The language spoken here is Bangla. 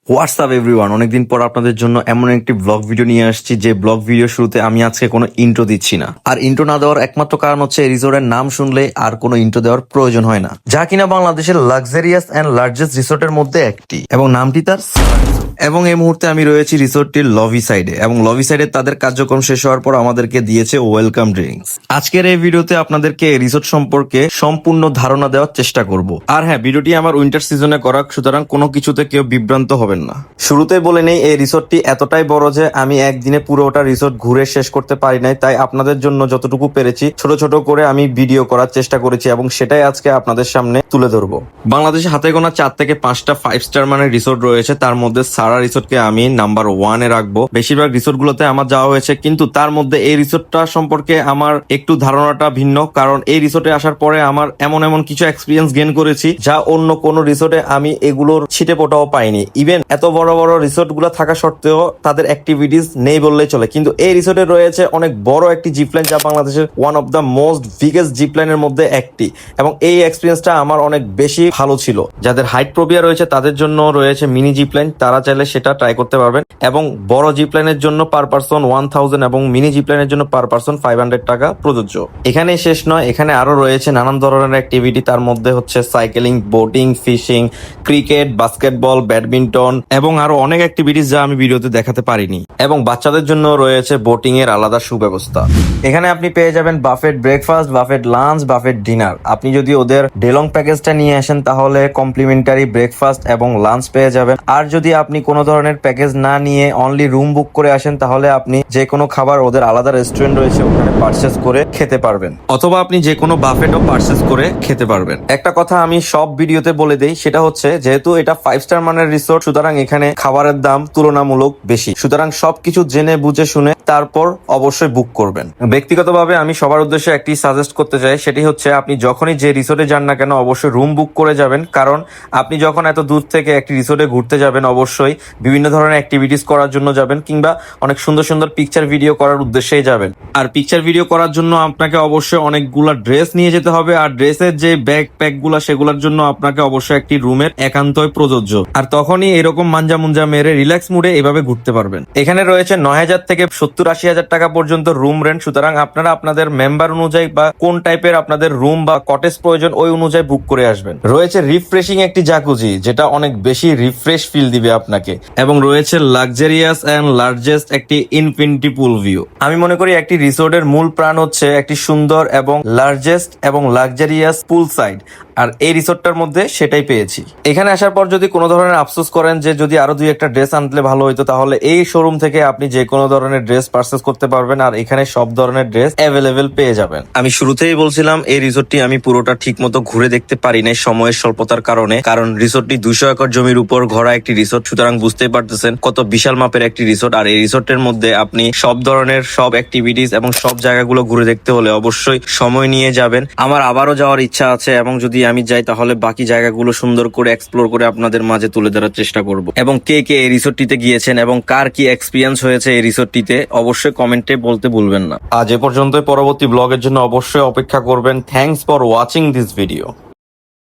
হোয়াটসঅ্যাপ এভরিওয়ান, অনেকদিন পর আপনাদের জন্য এমন একটি ব্লগ ভিডিও নিয়ে আসছি যে ব্লগ ভিডিও শুরুতে আমি আজকে কোনো ইন্ট্রো দিচ্ছি না। আর ইন্ট্রো না দেওয়ার একমাত্র কারণ হচ্ছে এই রিসোর্টের নাম শুনলে আর কোনো ইন্ট্রো দেওয়ার প্রয়োজন হয় না, যা কিনা বাংলাদেশের লাক্সারিয়াস অ্যান্ড লার্জেস্ট রিসোর্টের মধ্যে একটি, এবং নামটি তার সারা রিসোর্ট। এবং এই মুহূর্তে আমি রয়েছি রিসোর্টটির লবি সাইডে, এবং লবি সাইডে তাদের কার্যক্রম শেষ হওয়ার পর আমাদেরকে দিয়েছে ওয়েলকাম ড্রিঙ্কস। আজকের এই ভিডিওতে আপনাদেরকে এই রিসোর্ট সম্পর্কে সম্পূর্ণ ধারণা দেওয়ার চেষ্টা করব। আর হ্যাঁ, ভিডিওটি আমার উইন্টার সিজনে করা, সুতরাং কোনো কিছুতে কেউ বিভ্রান্ত হবেন না। শুরুতে বলে নেই, এই রিসোর্টটি এতটাই বড় যে আমি একদিনে পুরোটা রিসোর্ট ঘুরে শেষ করতে পারি নাই, তাই আপনাদের জন্য যতটুকু পেরেছি ছোট ছোট করে আমি ভিডিও করার চেষ্টা করেছি, এবং সেটাই আজকে আপনাদের সামনে তুলে ধরবো। বাংলাদেশে হাতে গোনা 4 থেকে 5টা 5 স্টার মানের রিসোর্ট রয়েছে, তার মধ্যে সারা রিসোর্টকে আমি নাম্বার 1-এ রাখবো। বেশিরভাগ রিসোর্ট গুলোতে আমার যাওয়া হয়েছে, কিন্তু তার মধ্যে এই রিসোর্টটা সম্পর্কে আমার একটু ধারণাটা ভিন্ন, কারণ এই রিসোর্টে আসার পরে আমার এমন কিছু এক্সপিরিয়েন্স গেইন করেছি যা অন্য কোনো রিসোর্টে আমি এগুলোর ছিটে পোটাও পাইনি। ইভেন এত বড় বড় রিসোর্ট গুলো থাকা সত্ত্বেও তাদের অ্যাক্টিভিটিস নেই বললেই চলে, কিন্তু এই রিসোর্টে রয়েছে অনেক বড় একটি জিপলাইন, যা বাংলাদেশের one of the most biggest জিপলাইনের মধ্যে একটি, এবং এই এক্সপিরিয়েন্সটা আমার অনেক বেশি ভালো ছিল। যাদের হাইট প্রোবিয়া রয়েছে তাদের জন্য রয়েছে মিনি জিপলাইন, তারা চাইলে সেটা ট্রাই করতে পারবেন, এবং বড় জিপলাইনের জন্য পার পারসন 1000 এবং মিনি জিপলাইনের জন্য পার পারসন 500 টাকা প্রযোজ্য। এখানে শেষ নয়, এখানে আরো রয়েছে নানান ধরনের অ্যাক্টিভিটি, তার মধ্যে হচ্ছে cycling, boating, fishing, cricket, basketball, badminton এবং আরো অনেক অ্যাক্টিভিটিস যা আমি ভিডিওতে দেখাতে পারিনি। এবং বাচ্চাদের জন্য রয়েছে বোটিং এর আলাদা সুব্যবস্থা। এখানে আপনি পেয়ে যাবেন buffet breakfast, buffet lunch, buffet dinner. আপনি যদি ওদের ডেলং প্যাকেজটা নিয়ে আসেন তাহলে কমপ্লিমেন্টারি ব্রেকফাস্ট এবং লাঞ্চ পেয়ে যাবেন। আর যদি আপনি কোনো ধরনের প্যাকেজ না নিয়ে অনলি রুম বুক করে আসেন তাহলে আপনি যে কোনো খাবার, ওদের আলাদা রেস্টুরেন্ট রয়েছে, ওখানে পারচেস করে খেতে পারবেন, অথবা আপনি যে কোনো বাফেটও পারচেস করে খেতে পারবেন। একটা কথা আমি সব ভিডিওতে বলে দেই, সেটা হচ্ছে যেহেতু এটা 5 স্টার মানের রিসোর্ট, সুতরাং এখানে খাবারের দাম তুলনামূলক বেশি, সুতরাং সবকিছু জেনে বুঝে শুনে তারপর অবশ্যই বুক করবেন। ব্যক্তিগতভাবে আমি সবার উদ্দেশ্যে একটি সাজেস্ট করতে চাই, সেটি হচ্ছে আপনি যখনই যে রিসোর্টে যান না কেন অবশ্যই রুম বুক করে যাবেন, কারণ আপনি যখন এত দূর থেকে একটি রিসোর্টে ঘুরতে যাবেন অবশ্যই বিভিন্ন ধরনের অ্যাক্টিভিটিস করার জন্য যাবেন, কিংবা অনেক সুন্দর সুন্দর পিকচার ভিডিও করার উদ্দেশ্যেই যাবেন। আর পিকচার ভিডিও করার জন্য আপনাকে অবশ্যই অনেকগুলা ড্রেস নিয়ে যেতে হবে, আর ড্রেসের যে ব্যাগ প্যাক গুলা সেগুলোর জন্য আপনাকে অবশ্যই একটি রুমের একান্তই প্রযোজ্য। আর তখনই এরকম মাঞ্জা মুঞ্জা মেরে রিল্যাক্স মুডে এভাবে ঘুরতে পারবেন। এখানে রয়েছে 9000 থেকে 70-80 হাজার টাকা পর্যন্ত রুম রেন্ট, সুতরাং আপনারা আপনাদের মেম্বার অনুযায়ী বা কোন টাইপের আপনাদের রুম বা কটেজ প্রয়োজন ওই অনুযায়ী বুক করে আসবেন। রয়েছে রিফ্রেশিং একটি জাকুজি, যেটা অনেক বেশি রিফ্রেশ ফিল দিবে আপনাকে, এবং রয়েছে লাক্সারিয়াস এন্ড লার্জেস্ট একটি ইনফিনিটি পুল ভিউ। আমি মনে করি একটি রিসোর্টের মূল প্রাণ হচ্ছে একটি সুন্দর এবং লার্জেস্ট এবং লাক্সারিয়াস পুল সাইড, আর এই রিসোর্টটার মধ্যে সেটাই পেয়েছি। এখানে আসার পর যদি কোনো ধরনের আফসোস করেন যে যদি আরো 2-1টা ড্রেস আনলে ভালো হইতো, তাহলে এই শোরুম থেকে আপনি যে কোনো ধরনের ড্রেস পারচেস করতে পারবেন, আর এখানে সব ধরনের ড্রেস অ্যাভেলেবেল পেয়ে যাবেন। আমি শুরুতেই বলছিলাম এই রিসোর্টটি আমি পুরোটা ঠিক মতো ঘুরে দেখতে পারি নাই সময়ের স্বল্পতার কারণে, কারণ রিসোর্টটি 200 একর জমির উপর ঘোরা একটি রিসোর্ট, সুতরাং বুঝতেই পারতেছেন কত বিশাল মাপের একটি রিসোর্ট। আর এই রিসোর্টের মধ্যে আপনি সব ধরনের সব অ্যাক্টিভিটিস এবং সব জায়গাগুলো ঘুরে দেখতে হলে অবশ্যই সময় নিয়ে যাবেন। আমার আবারও যাওয়ার ইচ্ছা আছে, এবং যদি আমি যাই তাহলে বাকি জায়গাগুলো সুন্দর করে এক্সপ্লোর করে আপনাদের মাঝে তুলে ধরার চেষ্টা করব। এবং কে কে এই রিসোর্টটিতে গিয়েছেন এবং কার কি এক্সপিরিয়েন্স হয়েছে এই রিসোর্টটিতে অবশ্যই কমেন্টে বলতে ভুলবেন না। আজ এ পর্যন্ত, পরবর্তী ব্লগের জন্য অবশ্যই অপেক্ষা করবেন। Thanks for watching this video.